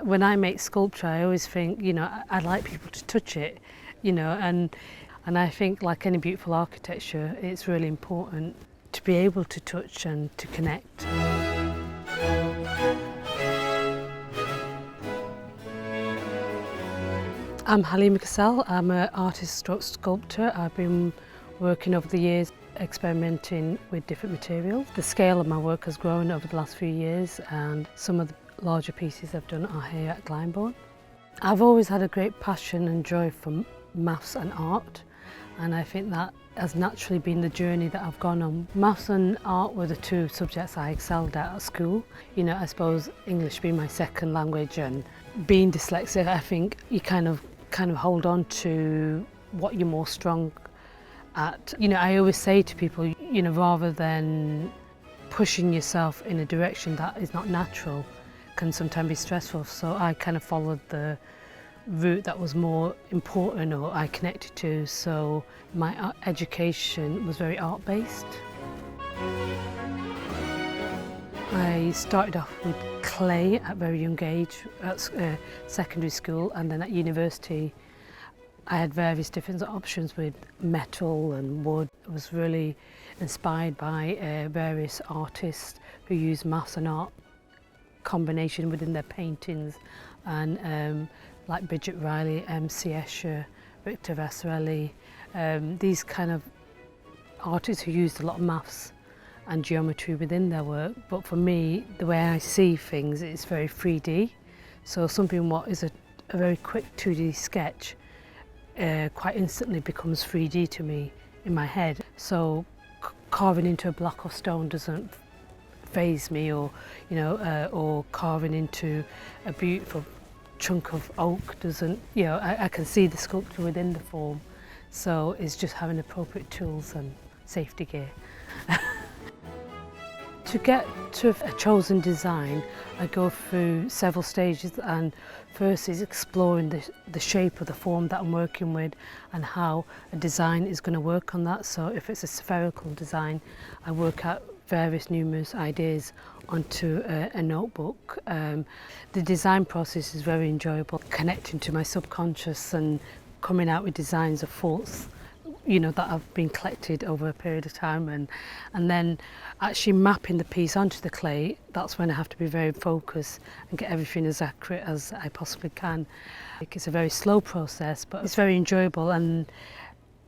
When I make sculpture, I always think, I'd like people to touch it, and I think like any beautiful architecture, it's really important to be able to touch and to connect. I'm Halima Cassell. I'm an artist stroke sculptor. I've been working over the years experimenting with different materials. The scale of my work has grown over the last few years, and some of the larger pieces I've done are here at Glyndebourne. I've always had a great passion and joy for maths and art, and I think that has naturally been the journey that I've gone on. Maths and art were the two subjects I excelled at school. I suppose English being my second language and being dyslexic, I think you kind of hold on to what you're more strong at. I always say to people, rather than pushing yourself in a direction that is not natural, can sometimes be stressful. So I kind of followed the route that was more important or I connected to. So my education was very art-based. I started off with clay at a very young age at secondary school, and then at university I had various different options with metal and wood. I was really inspired by various artists who use maths and art combination within their paintings, and like Bridget Riley, M.C. Escher, Victor Vasarely, these kind of artists who used a lot of maths and geometry within their work. But for me, the way I see things is very 3D. So something what is a very quick 2D sketch quite instantly becomes 3D to me in my head. So carving into a block of stone doesn't faze me, or carving into a beautiful chunk of oak doesn't, I can see the sculpture within the form. So it's just having appropriate tools and safety gear. To get to a chosen design, I go through several stages, and first is exploring the shape of the form that I'm working with and how a design is going to work on that. So if it's a spherical design, I work out various numerous ideas onto a notebook. The design process is very enjoyable, connecting to my subconscious and coming out with designs of thoughts that have been collected over a period of time, and then actually mapping the piece onto the clay. That's when I have to be very focused and get everything as accurate as I possibly can. It's a very slow process, but it's very enjoyable, and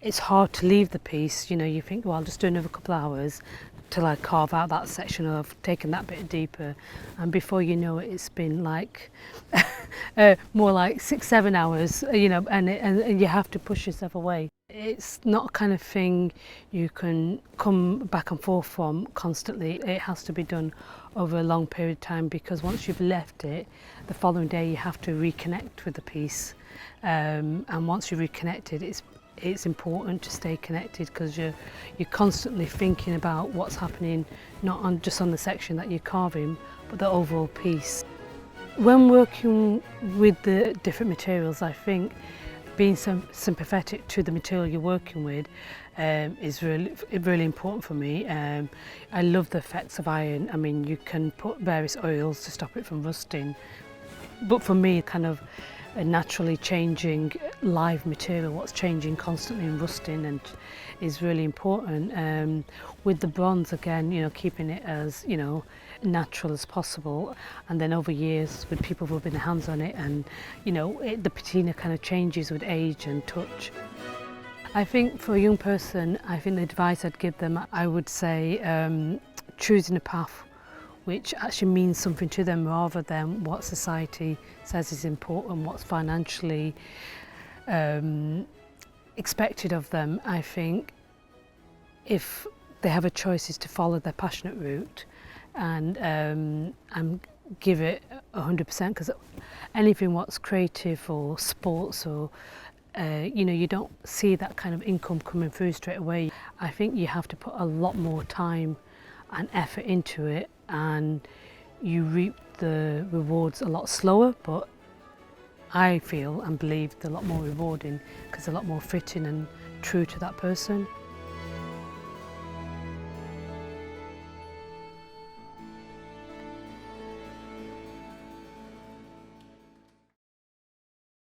it's hard to leave the piece. You think, well, I'll just do another couple of hours till I carve out that section, or I've taken that bit deeper, and before you know it, it's been like more like 6-7 hours, and you have to push yourself away. It's not a kind of thing you can come back and forth from constantly. It has to be done over a long period of time, because once you've left it, the following day you have to reconnect with the piece, and once you're reconnected, it's important to stay connected, because you're constantly thinking about what's happening, not just on the section that you're carving, but the overall piece. When working with the different materials, I think being sympathetic to the material you're working with is really important for me. I love the effects of iron. I mean, you can put various oils to stop it from rusting, but for me, kind of a naturally changing live material, what's changing constantly and rusting, and is really important. With the bronze, again, keeping it as natural as possible, and then over years with people rubbing their hands on it, and the patina kind of changes with age and touch. I think for a young person, I think the advice I'd give them, I would say choosing a path which actually means something to them, rather than what society says is important, what's financially expected of them. I think if they have a choice, is to follow their passionate route and give it 100%, because anything what's creative or sports or you don't see that kind of income coming through straight away. I think you have to put a lot more time and effort into it, and you reap the rewards a lot slower, but I feel and believe they're a lot more rewarding, because they're a lot more fitting and true to that person.